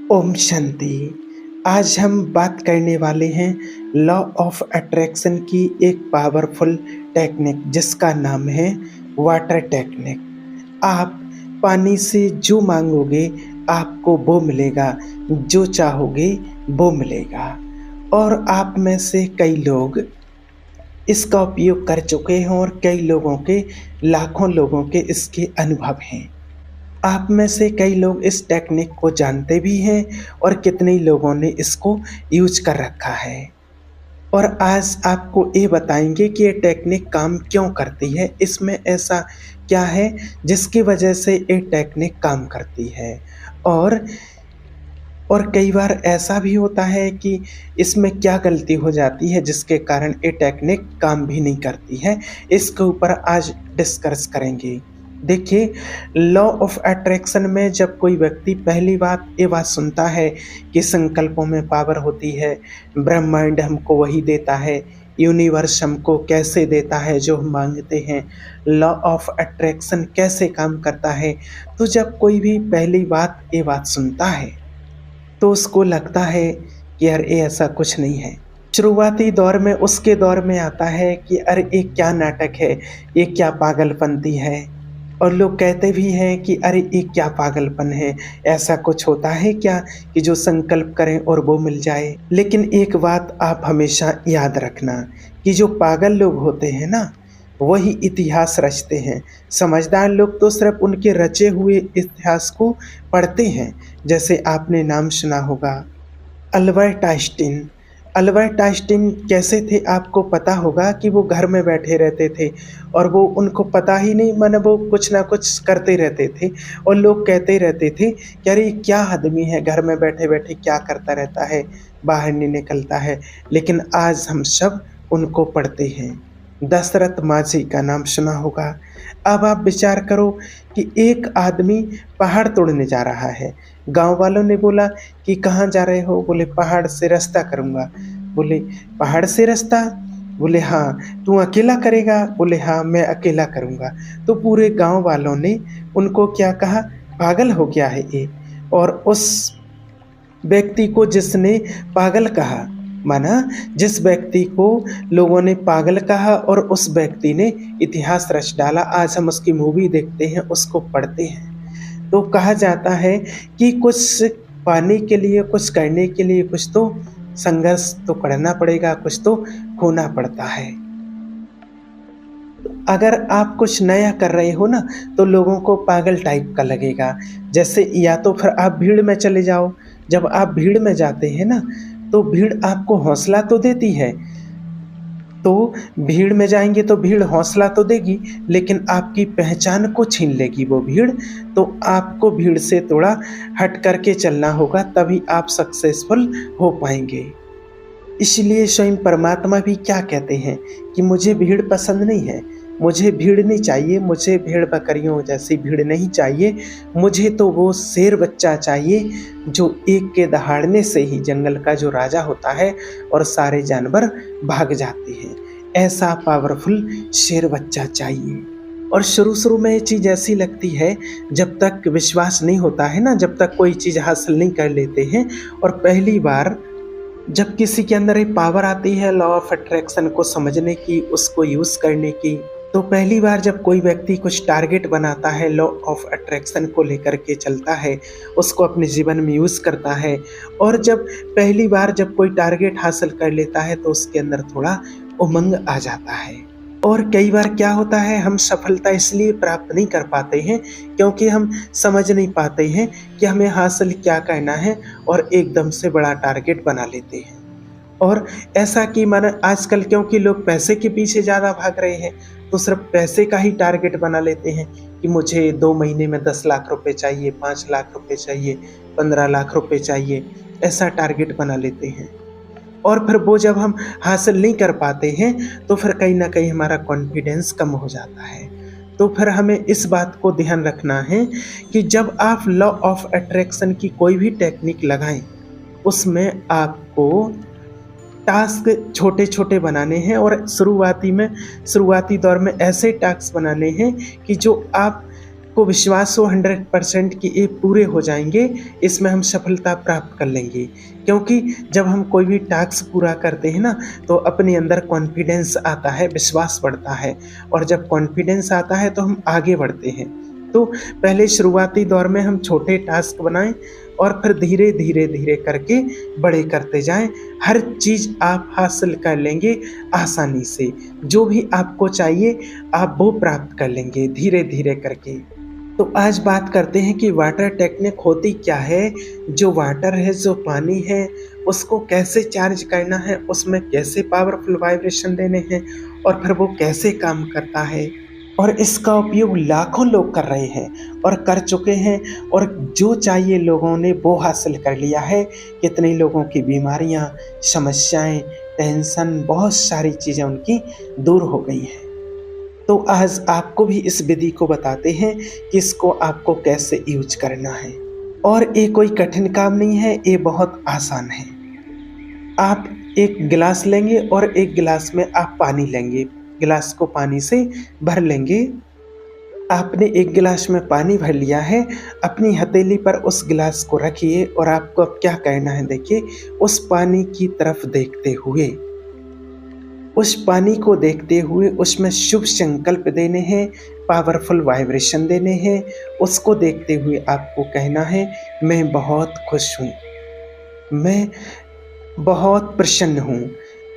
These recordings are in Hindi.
ओम शांति। आज हम बात करने वाले हैं लॉ ऑफ अट्रैक्शन की एक पावरफुल टेक्निक जिसका नाम है वाटर टेक्निक। आप पानी से जो मांगोगे आपको वो मिलेगा, जो चाहोगे वो मिलेगा। और आप में से कई लोग इसका उपयोग कर चुके हैं और कई लोगों के, लाखों लोगों के इसके अनुभव हैं। आप में से कई लोग इस टेक्निक को जानते भी हैं और कितने ही लोगों ने इसको यूज कर रखा है। और आज आपको ये बताएंगे कि ये टेक्निक काम क्यों करती है, इसमें ऐसा क्या है जिसकी वजह से ये टेक्निक काम करती है। और कई बार ऐसा भी होता है कि इसमें क्या गलती हो जाती है जिसके कारण ये टेक्निक काम भी नहीं करती है। इसके ऊपर आज डिस्कस करेंगे। देखिए, लॉ ऑफ अट्रैक्शन में जब कोई व्यक्ति पहली बात ये बात सुनता है कि संकल्पों में पावर होती है, ब्रह्मांड हमको वही देता है, यूनिवर्स हमको कैसे देता है जो हम मांगते हैं, लॉ ऑफ अट्रैक्शन कैसे काम करता है, तो जब कोई भी पहली बात ये बात सुनता है तो उसको लगता है कि यार ये ऐसा कुछ नहीं है। शुरुआती दौर में, उसके दौर में आता है कि अरे ये क्या नाटक है, ये क्या पागलपंती है। और लोग कहते भी हैं कि अरे ये क्या पागलपन है, ऐसा कुछ होता है क्या कि जो संकल्प करें और वो मिल जाए। लेकिन एक बात आप हमेशा याद रखना कि जो पागल लोग होते हैं ना, वही इतिहास रचते हैं। समझदार लोग तो सिर्फ उनके रचे हुए इतिहास को पढ़ते हैं। जैसे आपने नाम सुना होगा अल्बर्ट आइंस्टीन। अल्बर्ट आइंस्टीन कैसे थे आपको पता होगा कि वो घर में बैठे रहते थे और वो उनको पता ही नहीं, माने वो कुछ ना कुछ करते रहते थे और लोग कहते रहते थे कि अरे क्या आदमी है, घर में बैठे बैठे क्या करता रहता है, बाहर नहीं निकलता है। लेकिन आज हम सब उनको पढ़ते हैं। दशरथ माझी का नाम सुना होगा। अब आप विचार करो कि एक आदमी पहाड़ तोड़ने जा रहा है। गांव वालों ने बोला कि कहाँ जा रहे हो? बोले पहाड़ से रास्ता करूँगा। बोले पहाड़ से रास्ता? बोले हाँ। तू अकेला करेगा? बोले हाँ मैं अकेला करूँगा। तो पूरे गांव वालों ने उनको क्या कहा, पागल हो गया है ये। और उस व्यक्ति को जिसने पागल कहा, माना जिस व्यक्ति को लोगों ने पागल कहा और उस व्यक्ति ने इतिहास रच डाला। आज हम उसकी मूवी देखते हैं, उसको पढ़ते हैं तो कहा जाता है कि कुछ पाने के लिए, कुछ करने के लिए कुछ तो संघर्ष तो करना पड़ेगा, कुछ तो खोना पड़ता है। अगर आप कुछ नया कर रहे हो ना तो लोगों को पागल टाइप का लगेगा। जैसे या तो फिर आप भीड़ में चले जाओ। जब आप भीड़ में जाते हैं ना तो भीड़ आपको हौसला तो देती है, तो भीड़ में जाएंगे तो भीड़ हौसला तो देगी, लेकिन आपकी पहचान को छीन लेगी वो भीड़। तो आपको भीड़ से थोड़ा हट करके चलना होगा, तभी आप सक्सेसफुल हो पाएंगे। इसलिए स्वयं परमात्मा भी क्या कहते हैं कि मुझे भीड़ पसंद नहीं है, मुझे भीड़ नहीं चाहिए, मुझे भेड़ बकरियों जैसी भीड़ नहीं चाहिए। मुझे तो वो शेर बच्चा चाहिए जो एक के दहाड़ने से ही जंगल का जो राजा होता है और सारे जानवर भाग जाते हैं। ऐसा पावरफुल शेर बच्चा चाहिए। और शुरू में ये चीज़ ऐसी लगती है, जब तक विश्वास नहीं होता है ना, जब तक कोई चीज़ हासिल नहीं कर लेते हैं और पहली बार जब किसी के अंदर एक पावर आती है लॉ ऑफ अट्रैक्शन को समझने की, उसको यूज़ करने की, तो पहली बार जब कोई व्यक्ति कुछ टारगेट बनाता है, लॉ ऑफ अट्रैक्शन को लेकर के चलता है, उसको अपने जीवन में यूज़ करता है, और जब पहली बार जब कोई टारगेट हासिल कर लेता है तो उसके अंदर थोड़ा उमंग आ जाता है। और कई बार क्या होता है, हम सफलता इसलिए प्राप्त नहीं कर पाते हैं क्योंकि हम समझ नहीं पाते हैं कि हमें हासिल क्या करना है और एकदम से बड़ा टारगेट बना लेते हैं। और ऐसा कि माना आजकल क्योंकि लोग पैसे के पीछे ज़्यादा भाग रहे हैं तो सिर्फ पैसे का ही टारगेट बना लेते हैं कि मुझे 2 महीने में 10 लाख रुपए चाहिए, 5 लाख रुपए चाहिए, 15 लाख रुपए चाहिए, ऐसा टारगेट बना लेते हैं। और फिर वो जब हम हासिल नहीं कर पाते हैं तो फिर कहीं ना कहीं हमारा कॉन्फिडेंस कम हो जाता है। तो फिर हमें इस बात को ध्यान रखना है कि जब आप लॉ ऑफ अट्रैक्शन की कोई भी टेक्निक लगाएं, उसमें आपको टास्क छोटे छोटे बनाने हैं और शुरुआती दौर में ऐसे टास्क बनाने हैं कि जो आप को विश्वास हो 100% कि ये पूरे हो जाएँगे, इसमें हम सफलता प्राप्त कर लेंगे। क्योंकि जब हम कोई भी टास्क पूरा करते हैं ना, तो अपने अंदर कॉन्फिडेंस आता है, विश्वास बढ़ता है और जब कॉन्फिडेंस आता है तो हम आगे बढ़ते हैं। तो पहले शुरुआती दौर में हम छोटे टास्क बनाएँ और फिर धीरे-धीरे करके बड़े करते जाएँ। हर चीज़ आप हासिल कर लेंगे आसानी से। जो भी आपको चाहिए आप वो प्राप्त कर लेंगे धीरे-धीरे करके। तो आज बात करते हैं कि वाटर टेक्निक होती क्या है? जो वाटर है, जो पानी है, उसको कैसे चार्ज करना है, उसमें कैसे पावरफुल वाइब्रेशन देने हैं और फिर वो कैसे काम करता है। और इसका उपयोग लाखों लोग कर रहे हैं और कर चुके हैं और जो चाहिए लोगों ने वो हासिल कर लिया है। कितने लोगों की बीमारियाँ, समस्याएँ, टेंशन, बहुत सारी चीज़ें उनकी दूर हो गई हैं। तो आज आपको भी इस विधि को बताते हैं कि इसको आपको कैसे यूज़ करना है। और ये कोई कठिन काम नहीं है, ये बहुत आसान है। आप एक गिलास लेंगे और एक गिलास में आप पानी लेंगे। गिलास को पानी से भर लेंगे। आपने एक गिलास में पानी भर लिया है, अपनी हथेली पर उस गिलास को रखिए और आपको अब क्या करना है देखिए, उस पानी की तरफ देखते हुए, उस पानी को देखते हुए उसमें शुभ संकल्प देने हैं, पावरफुल वाइब्रेशन देने हैं। उसको देखते हुए आपको कहना है, मैं बहुत खुश हूँ, मैं बहुत प्रसन्न हूँ।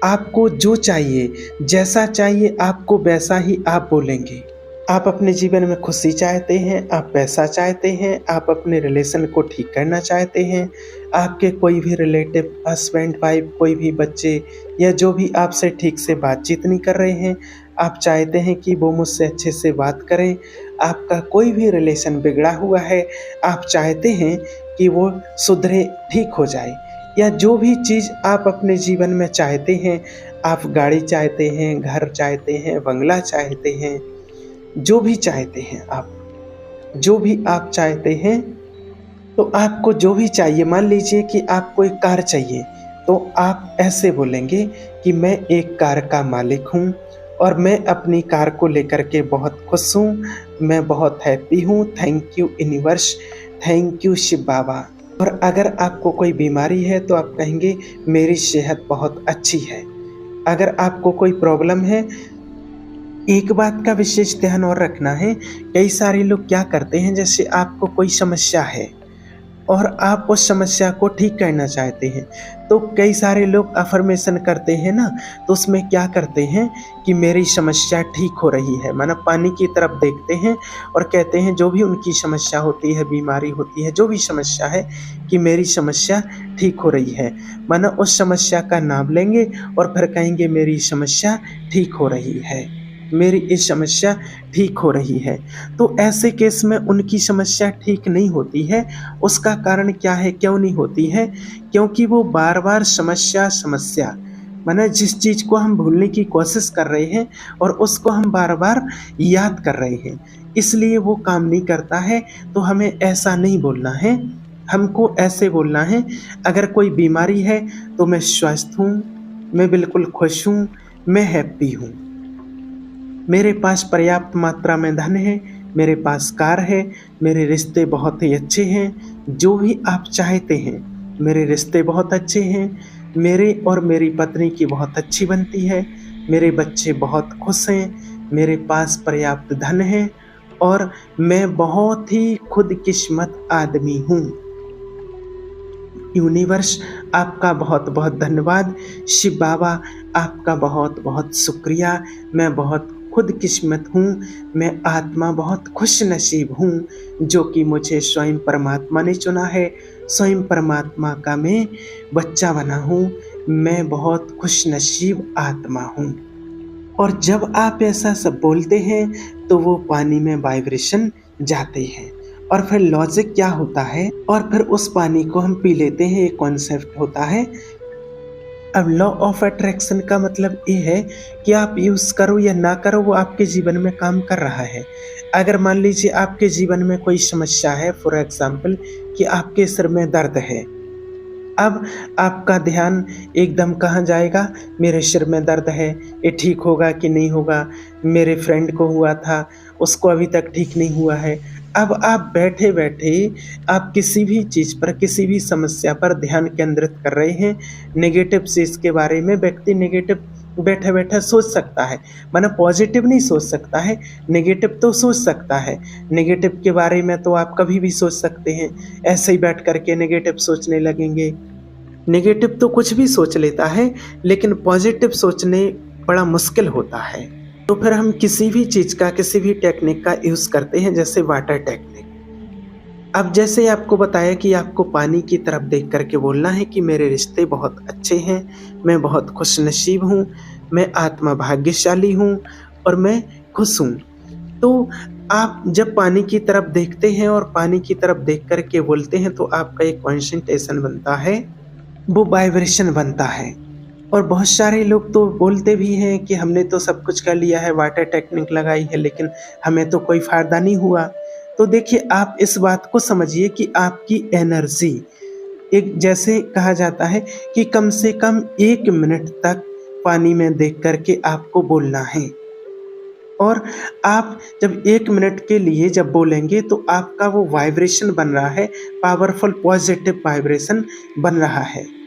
आपको जो चाहिए, जैसा चाहिए आपको वैसा ही आप बोलेंगे। आप अपने जीवन में खुशी चाहते हैं, आप पैसा चाहते हैं, आप अपने रिलेशन को ठीक करना चाहते हैं, आपके कोई भी रिलेटिव, हस्बैंड, वाइफ, कोई भी बच्चे या जो भी आपसे ठीक से बातचीत नहीं कर रहे हैं, आप चाहते हैं कि वो मुझसे अच्छे से बात करें। आपका कोई भी रिलेशन बिगड़ा हुआ है, आप चाहते हैं कि वो सुधरे, ठीक हो जाए। या जो भी चीज़ आप अपने जीवन में चाहते हैं, आप गाड़ी चाहते हैं, घर चाहते हैं, बंगला चाहते हैं, जो भी चाहते हैं आप, जो भी आप चाहते हैं, तो आपको जो भी चाहिए, मान लीजिए कि आपको एक कार चाहिए, तो आप ऐसे बोलेंगे कि मैं एक कार का मालिक हूँ और मैं अपनी कार को लेकर के बहुत खुश हूँ, मैं बहुत हैप्पी हूँ, thank you universe, thank you Shiv Baba. और अगर आपको कोई बीमारी है तो आप कहेंगे मेरी सेहत बहुत अच्छी है। अगर आपको कोई प्रॉब्लम है, एक बात का विशेष ध्यान और रखना है, कई सारे लोग क्या करते हैं, जैसे आपको कोई समस्या है और आप उस समस्या को ठीक करना चाहते हैं, तो कई सारे लोग अफर्मेशन करते हैं ना, तो उसमें क्या करते हैं कि मेरी समस्या ठीक हो रही है, माना पानी की तरफ देखते हैं और कहते हैं जो भी उनकी समस्या होती है, बीमारी होती है, जो भी समस्या है, कि मेरी समस्या ठीक हो रही है। माना उस समस्या का नाम लेंगे और फिर कहेंगे मेरी समस्या ठीक हो रही है, मेरी ये समस्या ठीक हो रही है। तो ऐसे केस में उनकी समस्या ठीक नहीं होती है। उसका कारण क्या है, क्यों नहीं होती है? क्योंकि वो बार-बार समस्या माने जिस चीज़ को हम भूलने की कोशिश कर रहे हैं और उसको हम बार-बार याद कर रहे हैं, इसलिए वो काम नहीं करता है। तो हमें ऐसा नहीं बोलना है, हमको ऐसे बोलना है, अगर कोई बीमारी है तो मैं स्वस्थ हूँ, मैं बिल्कुल खुश हूँ, मैं हैप्पी हूँ। मेरे पास पर्याप्त मात्रा में धन है, मेरे पास कार है, मेरे रिश्ते बहुत ही अच्छे हैं, जो भी आप चाहते हैं, मेरे रिश्ते बहुत अच्छे हैं, मेरे और मेरी पत्नी की बहुत अच्छी बनती है, मेरे बच्चे बहुत खुश हैं, मेरे पास पर्याप्त धन है और मैं बहुत ही खुदकिस्मत आदमी हूँ। यूनिवर्स आपका बहुत बहुत धन्यवाद, शिव बाबा आपका बहुत बहुत शुक्रिया, मैं बहुत खुदकिस्मत हूँ, मैं आत्मा बहुत खुश नसीब हूँ जो कि मुझे स्वयं परमात्मा ने चुना है, स्वयं परमात्मा का मैं बच्चा बना हूँ, मैं बहुत खुश नसीब आत्मा हूँ। और जब आप ऐसा सब बोलते हैं तो वो पानी में वाइब्रेशन जाते हैं और फिर लॉजिक क्या होता है, और फिर उस पानी को हम पी लेते हैं, ये कॉन्सेप्ट होता है। अब लॉ ऑफ अट्रैक्शन का मतलब ये है कि आप यूज़ करो या ना करो, वो आपके जीवन में काम कर रहा है। अगर मान लीजिए आपके जीवन में कोई समस्या है, फॉर एग्जांपल कि आपके सिर में दर्द है, अब आपका ध्यान एकदम कहाँ जाएगा? मेरे सिर में दर्द है, ये ठीक होगा कि नहीं होगा? मेरे फ्रेंड को हुआ था, उसको अभी तक ठीक नहीं हुआ है। अब आप बैठे-बैठे आप किसी भी चीज़ पर, किसी भी समस्या पर ध्यान केंद्रित कर रहे हैं। नेगेटिव चीज़ के बारे में व्यक्ति नेगेटिव बैठे-बैठे सोच सकता है, मतलब पॉज़िटिव नहीं सोच सकता है, नेगेटिव तो सोच सकता है। नेगेटिव के बारे में तो आप कभी भी सोच सकते हैं, ऐसे ही बैठ कर के नेगेटिव सोचने लगेंगे। नेगेटिव तो कुछ भी सोच लेता है, लेकिन पॉजिटिव सोचने बड़ा मुश्किल होता है। तो फिर हम किसी भी चीज़ का, किसी भी टेक्निक का यूज़ करते हैं, जैसे वाटर टेक्निक। अब जैसे आपको बताया कि आपको पानी की तरफ देख कर के बोलना है कि मेरे रिश्ते बहुत अच्छे हैं, मैं बहुत खुशनसीब हूँ, मैं आत्मा भाग्यशाली हूँ और मैं खुश हूँ। तो आप जब पानी की तरफ देखते हैं और पानी की तरफ देख कर के बोलते हैं, तो आपका एक कंसंट्रेशन बनता है, वो वाइब्रेशन बनता है। और बहुत सारे लोग तो बोलते भी हैं कि हमने तो सब कुछ कर लिया है, वाटर टेक्निक लगाई है, लेकिन हमें तो कोई फ़ायदा नहीं हुआ। तो देखिए, आप इस बात को समझिए कि आपकी एनर्जी, एक जैसे कहा जाता है कि कम से कम 1 मिनट तक पानी में देख कर के आपको बोलना है। और आप जब 1 मिनट के लिए जब बोलेंगे, तो आपका वो वाइब्रेशन बन रहा है, पावरफुल पॉजिटिव वाइब्रेशन बन रहा है।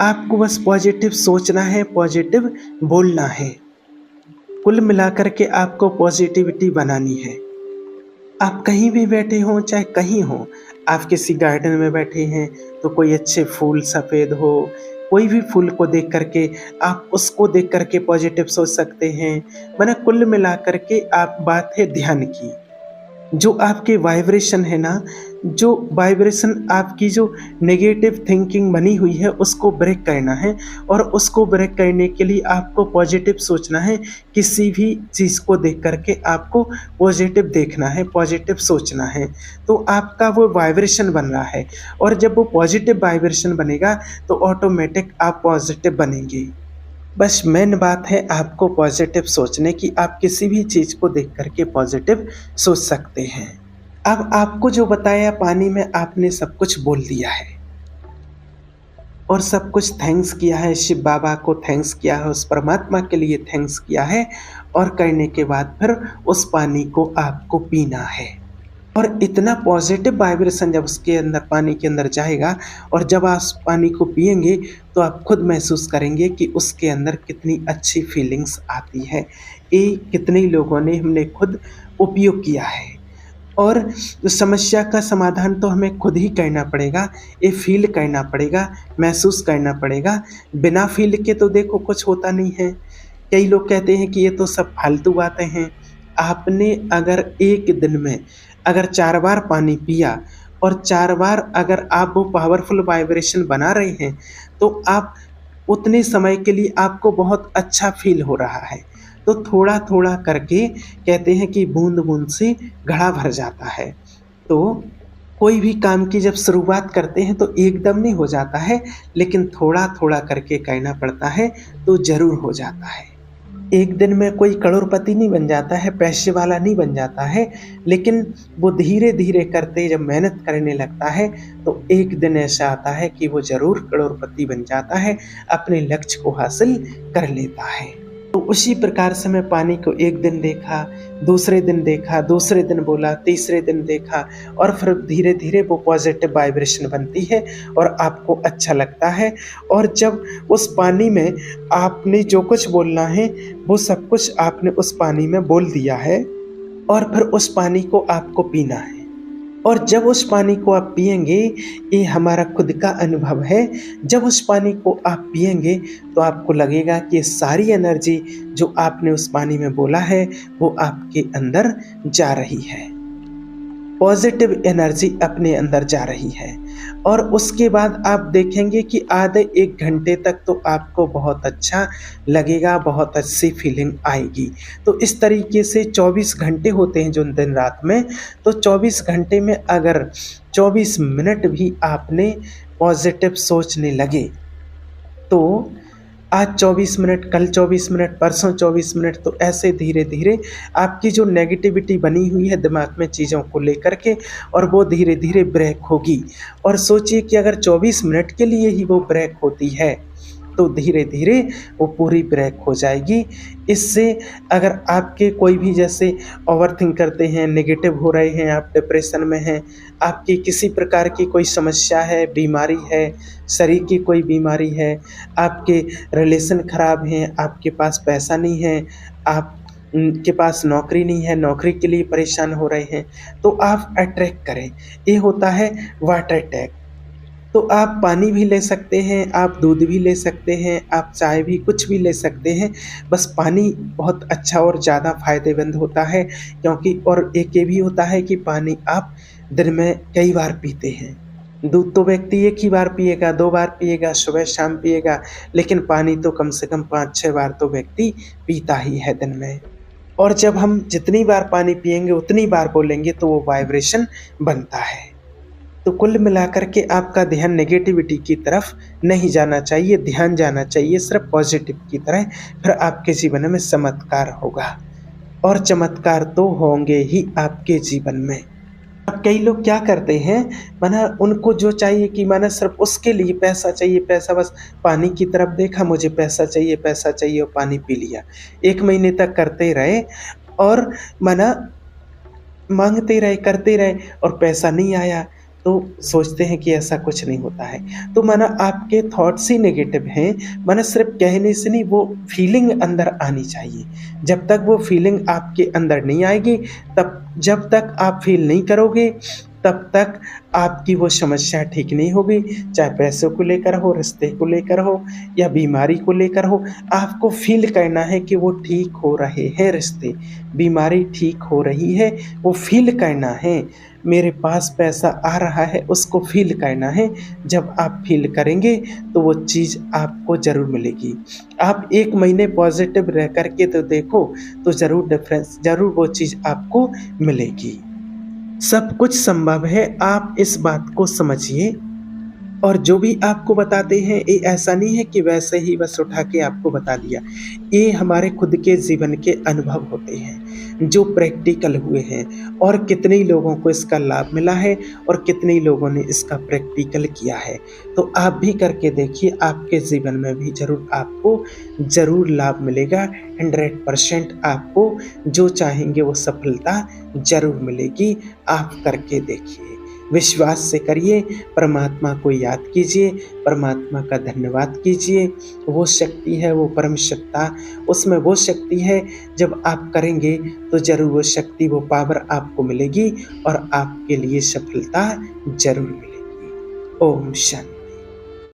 आपको बस पॉजिटिव सोचना है, पॉजिटिव बोलना है। कुल मिलाकर के आपको पॉजिटिविटी बनानी है। आप कहीं भी बैठे हों, चाहे कहीं हों, आप किसी गार्डन में बैठे हैं, तो कोई अच्छे फूल सफ़ेद हो, कोई भी फूल को देख कर के आप उसको देख कर के पॉजिटिव सोच सकते हैं। माने कुल मिलाकर के आप बात है ध्यान की। जो आपके वाइब्रेशन है ना, जो वाइब्रेशन आपकी जो नेगेटिव थिंकिंग बनी हुई है, उसको ब्रेक करना है। और उसको ब्रेक करने के लिए आपको पॉजिटिव सोचना है। किसी भी चीज़ को देख कर के आपको पॉजिटिव देखना है, पॉजिटिव सोचना है। तो आपका वो वाइब्रेशन बन रहा है, और जब वो पॉजिटिव वाइब्रेशन बनेगा, तो ऑटोमेटिक आप पॉजिटिव बनेंगे। बस मेन बात है आपको पॉजिटिव सोचने की। आप किसी भी चीज़ को देख कर के पॉजिटिव सोच सकते हैं। अब आपको जो बताया, पानी में आपने सब कुछ बोल दिया है और सब कुछ थैंक्स किया है, शिव बाबा को थैंक्स किया है, उस परमात्मा के लिए थैंक्स किया है। और करने के बाद फिर उस पानी को आपको पीना है। और इतना पॉजिटिव वाइब्रेशन जब उसके अंदर, पानी के अंदर जाएगा, और जब आप उस पानी को पिएंगे, तो आप खुद महसूस करेंगे कि उसके अंदर कितनी अच्छी फीलिंग्स आती है। ये कितने लोगों ने, हमने खुद उपयोग किया है। और समस्या का समाधान तो हमें खुद ही करना पड़ेगा, ये फ़ील करना पड़ेगा, महसूस करना पड़ेगा। बिना फ़ील के तो देखो कुछ होता नहीं है। कई लोग कहते हैं कि ये तो सब फालतू बातें हैं। आपने अगर एक दिन में अगर 4 बार पानी पिया, और 4 बार अगर आप वो पावरफुल वाइब्रेशन बना रहे हैं, तो आप उतने समय के लिए आपको बहुत अच्छा फ़ील हो रहा है। तो थोड़ा-थोड़ा करके कहते हैं कि बूँद-बूँद से घड़ा भर जाता है। तो कोई भी काम की जब शुरुआत करते हैं, तो एकदम नहीं हो जाता है, लेकिन थोड़ा-थोड़ा करके करना पड़ता है, तो ज़रूर हो जाता है। एक दिन में कोई करोड़पति नहीं बन जाता है, पैसे वाला नहीं बन जाता है, लेकिन वो धीरे-धीरे करते जब मेहनत करने लगता है, तो एक दिन ऐसा आता है कि वो ज़रूर करोड़पति बन जाता है, अपने लक्ष्य को हासिल कर लेता है। तो उसी प्रकार से मैं पानी को एक दिन देखा, दूसरे दिन देखा, दूसरे दिन बोला, तीसरे दिन देखा, और फिर धीरे-धीरे वो पॉज़िटिव वाइब्रेशन बनती है और आपको अच्छा लगता है। और जब उस पानी में आपने जो कुछ बोलना है, वो सब कुछ आपने उस पानी में बोल दिया है, और फिर उस पानी को आपको पीना है। और जब उस पानी को आप पिएँगे, ये हमारा खुद का अनुभव है, जब उस पानी को आप पिएँगे, तो आपको लगेगा कि ये सारी एनर्जी जो आपने उस पानी में बोला है, वो आपके अंदर जा रही है। पॉजिटिव एनर्जी अपने अंदर जा रही है। और उसके बाद आप देखेंगे कि आधे 1 घंटे तक तो आपको बहुत अच्छा लगेगा, बहुत अच्छी फीलिंग आएगी। तो इस तरीके से 24 घंटे होते हैं जो दिन रात में, तो 24 घंटे में अगर 24 मिनट भी आपने पॉजिटिव सोचने लगे, तो आज 24 मिनट, कल 24 मिनट, परसों 24 मिनट, तो ऐसे धीरे-धीरे आपकी जो नेगेटिविटी बनी हुई है दिमाग में चीज़ों को लेकर के, और वो धीरे-धीरे ब्रेक होगी। और सोचिए कि अगर 24 मिनट के लिए ही वो ब्रेक होती है, तो धीरे-धीरे वो पूरी ब्रेक हो जाएगी। इससे अगर आपके कोई भी जैसे ओवरथिंक करते हैं, नेगेटिव हो रहे हैं, आप डिप्रेशन में हैं, आपकी किसी प्रकार की कोई समस्या है, बीमारी है, शरीर की कोई बीमारी है, आपके रिलेशन खराब हैं, आपके पास पैसा नहीं है, आप के पास नौकरी नहीं है, नौकरी के लिए परेशान हो रहे हैं, तो आप अट्रैक्ट करें। ये होता है वाटर टैग। तो आप पानी भी ले सकते हैं, आप दूध भी ले सकते हैं, आप चाय भी, कुछ भी ले सकते हैं। बस पानी बहुत अच्छा और ज़्यादा फ़ायदेमंद होता है, क्योंकि और एक ये भी होता है कि पानी आप दिन में कई बार पीते हैं। दूध तो व्यक्ति एक ही बार पिएगा, 2 बार पिएगा, सुबह-शाम पिएगा, लेकिन पानी तो कम से कम 5-6 बार तो व्यक्ति पीता ही है दिन में। और जब हम जितनी बार पानी पिएँगे, उतनी बार बोलेंगे, तो वो वाइब्रेशन बनता है। तो कुल मिलाकर के आपका ध्यान नेगेटिविटी की तरफ नहीं जाना चाहिए, ध्यान जाना चाहिए सिर्फ पॉजिटिव की तरह। फिर आपके जीवन में चमत्कार होगा, और चमत्कार तो होंगे ही आपके जीवन में। अब कई लोग क्या करते हैं, माना उनको जो चाहिए कि माना सिर्फ उसके लिए पैसा चाहिए, पैसा, बस पानी की तरफ देखा, मुझे पैसा चाहिए और पानी पी लिया। 1 महीने तक करते रहे और माना माँगते रहे, करते रहे, और पैसा नहीं आया, तो सोचते हैं कि ऐसा कुछ नहीं होता है। तो माना आपके थॉट्स ही नेगेटिव हैं, माना सिर्फ़ कहने से नहीं, वो फीलिंग अंदर आनी चाहिए। जब तक वो फीलिंग आपके अंदर नहीं आएगी, जब तक आप फ़ील नहीं करोगे, तब तक आपकी वो समस्या ठीक नहीं होगी। चाहे पैसों को लेकर हो, रिश्ते को लेकर हो, या बीमारी को लेकर हो, आपको फ़ील करना है कि वो ठीक हो रहे हैं रिश्ते, बीमारी ठीक हो रही है, वो फ़ील करना है। मेरे पास पैसा आ रहा है, उसको फ़ील करना है। जब आप फ़ील करेंगे, तो वो चीज़ आपको ज़रूर मिलेगी। आप 1 महीने पॉज़िटिव रह कर के तो देखो, तो ज़रूर वो चीज़ आपको मिलेगी। सब कुछ संभव है, आप इस बात को समझिए। और जो भी आपको बताते हैं, ये ऐसा नहीं है कि वैसे ही बस उठा के आपको बता दिया। ये हमारे खुद के जीवन के अनुभव होते हैं, जो प्रैक्टिकल हुए हैं, और कितने लोगों को इसका लाभ मिला है, और कितने लोगों ने इसका प्रैक्टिकल किया है। तो आप भी करके देखिए, आपके जीवन में भी ज़रूर लाभ मिलेगा। 100% आपको जो चाहेंगे वो सफलता ज़रूर मिलेगी। आप करके देखिए, विश्वास से करिए, परमात्मा को याद कीजिए, परमात्मा का धन्यवाद कीजिए। वो शक्ति है, वो परम सत्ता, उसमें वो शक्ति है। जब आप करेंगे तो ज़रूर वो शक्ति, वो पावर आपको मिलेगी, और आपके लिए सफलता ज़रूर मिलेगी। ओम शांति।